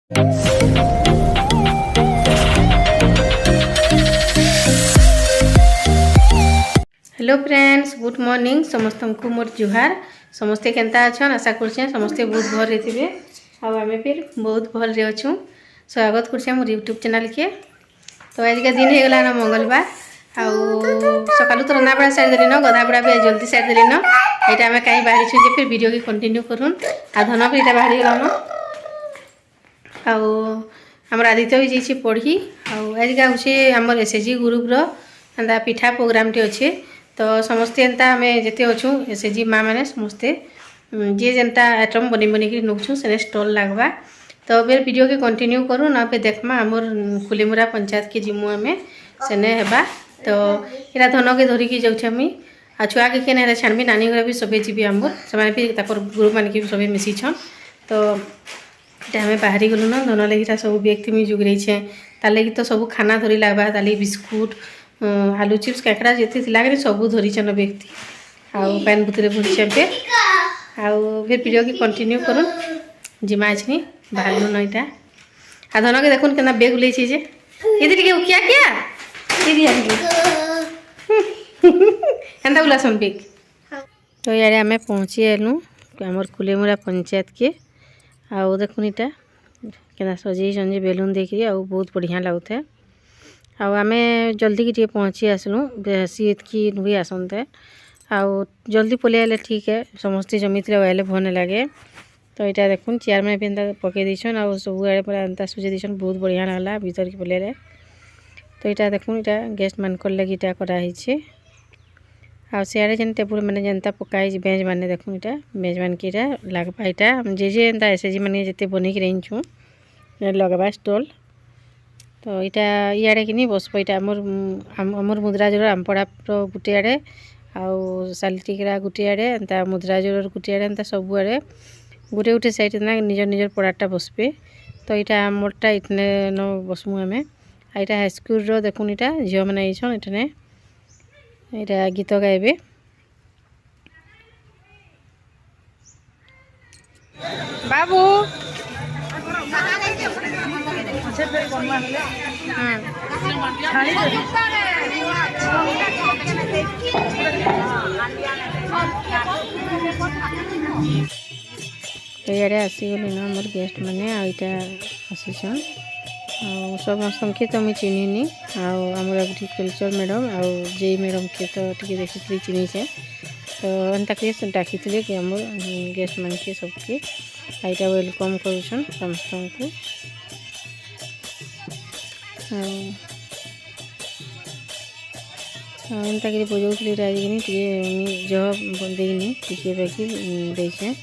Hello friends, good morning. समस्त को मोर जुहार। समस्ते केंता अच्छन? आशा करछे समस्ते बहुत भल रे। आम फिर बहुत भल रे अच्छू। स्वागत करछे मोर यूट्यूब चैनल के। तो आज का दिन होगला ना मंगलवार। सकालू तो रंधा बड़ा सारी देली न, गधा बड़ा भी जल्दी सारी देली न। यहाँ आम कहीं बाहरी छे फिर वीडियो की कंटिन्यू करूँ। आ धन भी यहाँ बाहरी गला न। आम आदित्य भी जाइए पढ़ी। आज का हूँ आम एसएचजी ग्रुप रा पिठा प्रोग्राम टे अच्छे। तो समस्ते एंता आम जिते अच्छू एसएचजी माँ मैंने समस्ते जी जेनता आइटम बनी बनिक नौछू से स्टल लगवा। तो फिर वीडियो के कंटिन्यू करूँ ना पे देखमा आमर कुलेमुरा पंचायत के जिमु आम सेने हेबा। तो यहाँ धन के धरिकी जाऊँ आ छुआ के ना छाड़बी नानी घर भी सबे जी आमर से भी ग्रुप मान के भी सब मिशीछन। तो आम बाहरी गलु न धन लगी सब व्यक्ति मुझे जुगरे तार लगी तो सब खाना धरी लगवा ताली बिस्कुट आलू चिप्स काकड़ा जिते थी सब धरीचन व्यक्ति आउ पैन बुतरे भरछे पे आउ फिर वीडियो की कंटिन्यू करूँ जिमा अच्छी बाहर न यहाँ आ धन के देखुन के बेग उलैछे जे ये टे उकिया क्या एंता उलासन बेग। तो यार आम पहुँची आलु आमर कुलेमुरा पंचायत के आउ देखुन इटा के सजेसन जे बेलून देखिए आउ बहुत बढ़िया लगुता। आम जल्दी की पहुँची आसलु बेसी एतकी नुई आसनते आउ जल्दी पलि आले ठीक है समस्ते जमी आइले भल लगे। तो यहाँ देखुन चेयर में भी एंता पकई देछन आउ सब आड़े पूरा एंता सुझे देछन बहुत बढ़िया लगला भीतर के पलि। तो यहाँ देखुन यहाँ गेस्ट मानक लगी यहाँ कराई आ सियाड़े जेन टेबुल मैंने जनता पकाई बेंच मैंने देखुन यहाँ बेंच मान के लगवा यहाँ जे एंता एसएचजी मैंने जिते बनिक रही लगवा स्टल। तो यहाँ इे कि बस यहाँ आमर मुद्राजोर आमपड़ा गोटे आड़े आउ सालिटिकरा गोटे आड़े एंता मुद्राजोर गोटे आड़े एंता सब आड़े गोटे गोटे साइड निजर निजर पड़ाटा बसबे। तो यहाँ आमरटा इतने न बसमु आम यहाँ हाईस्कल देखुन यहाँ झील मैंने इतने यहाँ गीत गाइबे। बाबू तो इे आसीगले न मोर गेस्ट मैंने आईटा आसीछन समस्त के तो मुझे चिन्हनी आमर एग्रीकल्चर मैडम आउ जे मैडम के तो टे देखी चिन्हीचे। तो एंता डाकी कि आम गेस्ट मान के सबके यहाँ वेलकम करुछन समस्त को। एंता कि बजाऊली राजगिनी टे जह देनी टिके बाकी देचे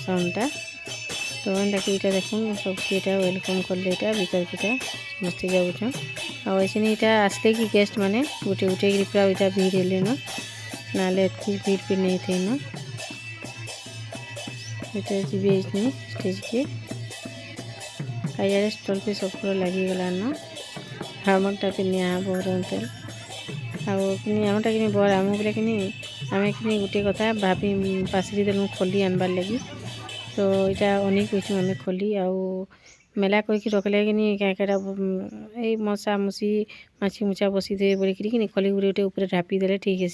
साउंडटा। तो एंता कि यहाँ देखुन सबके यहाँ वेलकम कले यहाँ भीतर के समस्ते जाऊन आसे यहाँ आसते कि गेस्ट मैंने गोटे गोटे पूरा यहाँ भीड़ हेले न नाले भीड़ भी नहीं थे न यहाँ जी स्टेज के यहाँ स्टल पे सब लगिगला न आमरटा कि बरंतेल आमरटा कि बर आम बोले कि आम कि गोटे कथा भाभी पासरी देलु खोली आनबार लगी। तो यहाँ अनेक कुछ आम खोली आउ मेला करके रखले कि क्या मशा मुसी माछी मुछा बसी दे बोल कि खोली गुटे गोटे ऊपर ढापी देले ठीक है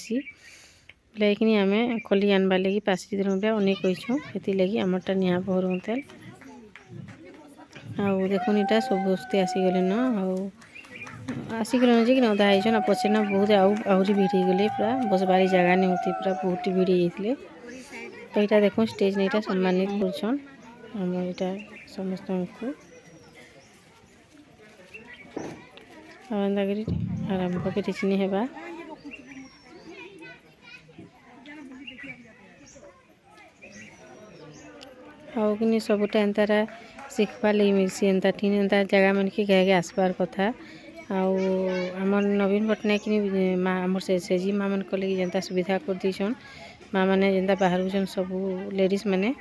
बोले कि आम खोली आनबार लगी पासरी देलु अनेक कहीछूँ से लगी आमरटा निहा बहरतेल। आउ देखुन यहाँ सब बस्ते आसीगले न आसिगले जे कि अधा होन पचे ना बहुत आहरी भीड़ हो गले पूरा बसबारी जगह नहीं होती पूरा बहुत भीड़ होते। तो यहाँ देखो स्टेज नहीं सम्मानित करछन आम यहाँ समस्त को आरंभ कर चिन्ह हेबा। आउ कि सबटा एंतारा शिखबार लगी मिलसी एंता ठीक एंता जगह मन के घे आसबार कथा आमर नवीन पट्टनायक आमर से एसएचजी माँ मन लगी जेनता सुविधा कर दीछन माँ मैंने जेनता बाहर सब लेडीज मैंने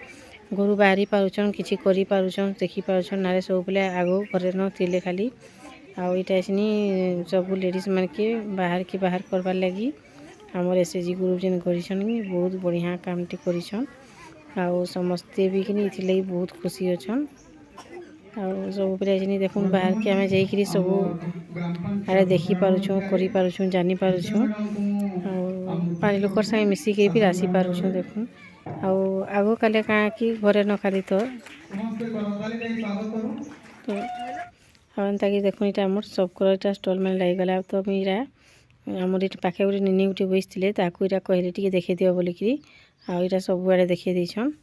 घर बाहरी पारुछन किसी करि पारुछन देखी पारुछन ना सब बेले आगो घरे न थिले खाली आउ इटा सब लेडीज मन के बाहर करवार लगी आमर एसएचजी ग्रुप जेन करिछन बहुत बढ़िया काम टी करिछन आउ समस्ते भी कि बहुत खुशी अच्छन। सब देखूँ बाहर के आम जाकरी सब आड़े देखिपारुँ करूँ जानीपारुँ पाँच लोकर संगे मिसिक फिर आसी पारुँ देखूँ आग काले क्या कि घरे न खाली तो एंता कि देखुन इटा आमर सबकर इटा स्टल मान लगिगला तो मुझा आमर ये पाखे गोटे निनी गोटे बसते इटा कहले टी देखे दियो बोलिकी आईटा सबुआड़े देखे देछन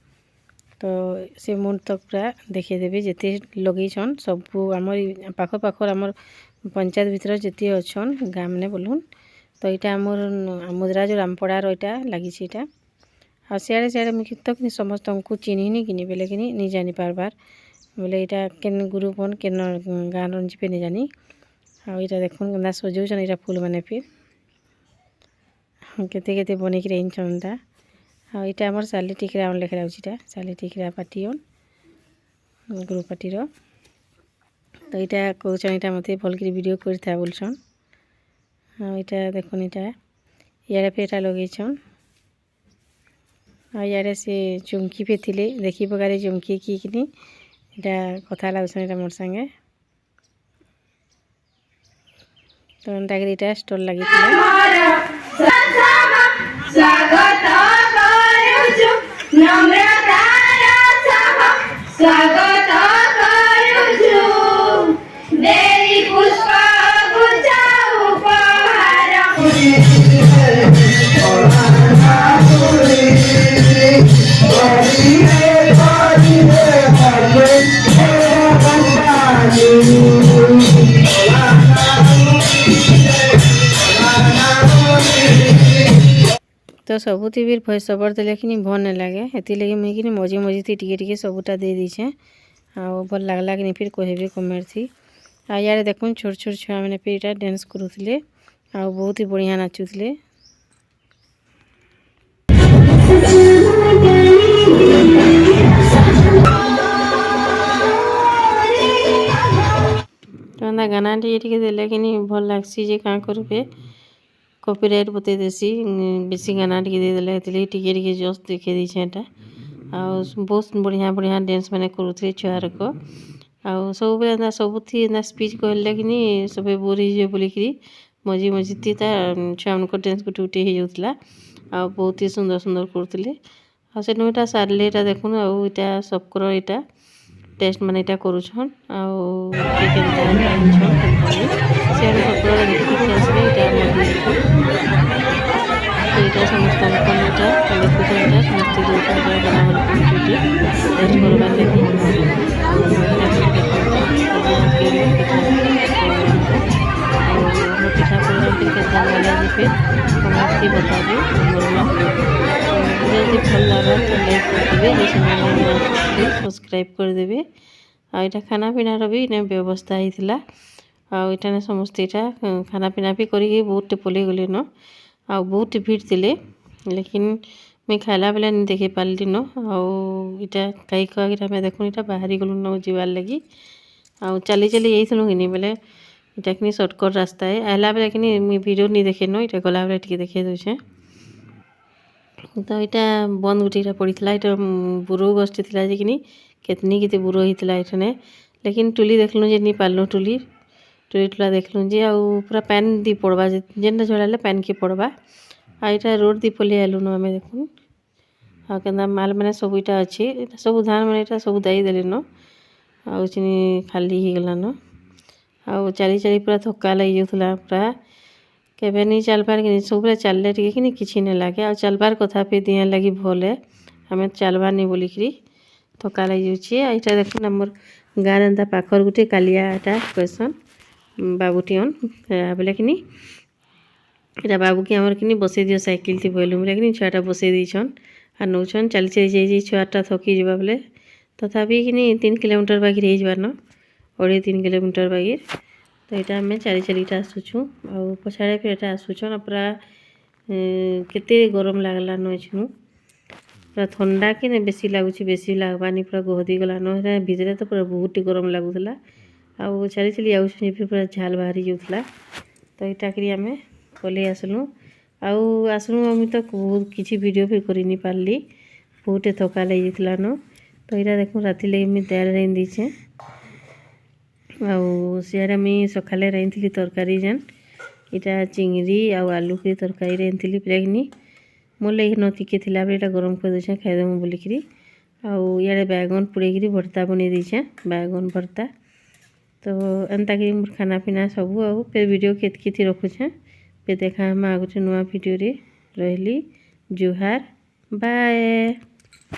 तो से मुंड तक पूरा देखेदेवे जिते लगेछन सबू आमर पाख पाखर आमर पंचायत भीतर जिते अच्छन गाँव ने बोलून तो यहाँ आमर मुद्रा जो रामपड़ार यहाँ लगी इटा आ सियाड़े सियाड़े मुझे तो कि समस्त को चिन्हनी कि बोले कि नहीं जानी पार्बार बोले यहाँ केन ग्रुप हन केन गाँव रंजीपे नहीं जानी आईटा देखुन केन्दा सजाऊन यहाँ फूल मैंने फिर केते केते बनईक रेंचनता आईटा आमर साली टिकरा लेखा लाउछीटा साली टिकरा पार्टीन ग्रुप पार्टीर तो यहाँ कौन यहाँ मत भलक वीडियो करता बोलछन यहाँ देखुन यहाँ इे फिर लगेछन आड़े से चुमकी पे थे देखी पकारे चुमकी कि यहाँ कथा लगुन मोर संगे तो यहाँ स्टल लगी तो सबुति भी भय सबर देले कि भल नहीं लगे हेती लगे मुझे कि मझे मझे थी टिके सबूटा दे दीछे आ भल लगला कि फिर कहबे कमेंट थी आ यार देखुन छोट छोट छुआ मैंने फिर यहाँ डांस करुले आ बहुत ही बढ़िया नाचुले तो गाना टी देले कि भल लगसी जे क्या करेंगे कॉपीराइट बते देसी बेसी गाना टी देदेले टी जस्ट देखे दीछे यहाँ आ बहुत बढ़िया बढ़िया डांस मैंने करुले छुआर को आ सब बेला सबुथी स्पीच कहले कि सब बोर हो बोलिकी मझी मझी छुआ मान डांस गुटे गुटे हो जाऊला आ बहुत ही सुंदर सुंदर करुले आटा सारे यहाँ देखुन आटा सबकर यहाँ टेस्ट मैंने यहाँ करुछन यहाँ समस्त देखुन यहाँ समस्त टेस्ट करवार पिठा प्रोग्राम फिर कैसा लगा फिर कमेंट बताबे जल्दी भल लगा तो लाइक कर देवे जैसे सब्सक्राइब कर देवे आ इटा खाना पीनार भी इने व्यवस्था होता आने समस्ते यहाँ खाना पीना भी करी बहुत पलि गले न आ बहुत भीड़ थे लेकिन मुझे खाला बेला नहीं देखे पार्ली न आटा कई कह देखुन यहाँ बाहरी गलु न जीवार लगी आ चली चली जाइलु कि बोले इटा कि सर्टकट रास्ता है आला बेला कि मुझे वीडियो नहीं देखे न यहाँ गला बेला टी देखे दूचे तो यहाँ बंद गुटे पड़ा यहाँ बुरो गोष्ठी थी कि कितनी कितने बुरो होता है लेकिन टुली देखलु जे नहीं पार्लु टुली टुला देखलु जे पूरा पैन दी पड़वा जेनटा झड़ाले पैन की पड़वा आ यहाँ रोड दी पलि आलु न आम देखुन आ माल मैंने सब यहाँ अच्छे सब धान मैंने यहाँ सब दाई देले न आ खाली हो गला न आ चली चली पूरा थका लगी जाऊला पूरा केबे नहीं चल पार कि सब चलले टी कि नहीं लगे आ चलबार कथा पे दिया लगी भल है आम चलबार नहीं बोलिकी थका लगी जाऊे यहाँ देखुन आमर गाँव एंता पाखर गुटे कालियाटा कहसन बाबूटीन बोले कि यहाँ बाबू की आमर कि बसई दियो साइकिल थी बोलूँ बोले कि छुआटा बसई देछन आ नौछन चली चली जाइए छुआटा थकी जावा बोले तथापि कि 3 किलोमीटर बागिर हो जावार न 2.5-3 किलोमीटर बागिर तो यहाँ आम चली चली आसुचु आ पछाड़े फिर यहाँ आसुचन पूरा केते गरम लगला न एछनु पूरा ठंडा कि बेसी लगुच बेसी लगवानी पूरा गहदी गला न भितरे तो पूरा बहुत गरम लगुला आ चली चली आउछ फिर पूरा झाल बाहरी जाऊला तो यहाँ कि आम पलि आसलु आसलु आम तो बहुत किसी वीडियो भी कर नहीं पार्ली बहुत थका लगी जाता न तो यहाँ देखो राति लगे मुझे दाल रांधि दीचे आउ सियारे मुई सकाले रांधि तरकारी जेन इटा चिंगड़ी आउ आलू के तरकारी रांधि प्रेगनी मोर लगे न तिके थिला बेले गरम कर देछे खाइदेमु बोलिकरी आउ इयाड़े बैगन पुड़ेकरी भर्ता बनै देछे बैगन भर्ता तो एंता कि मोर खाना पीना सब आउ फिर वीडियो केतकी रखुछे फिर देखा हम आ गोटे नुआ वीडियो रे रहली जुहार बाय।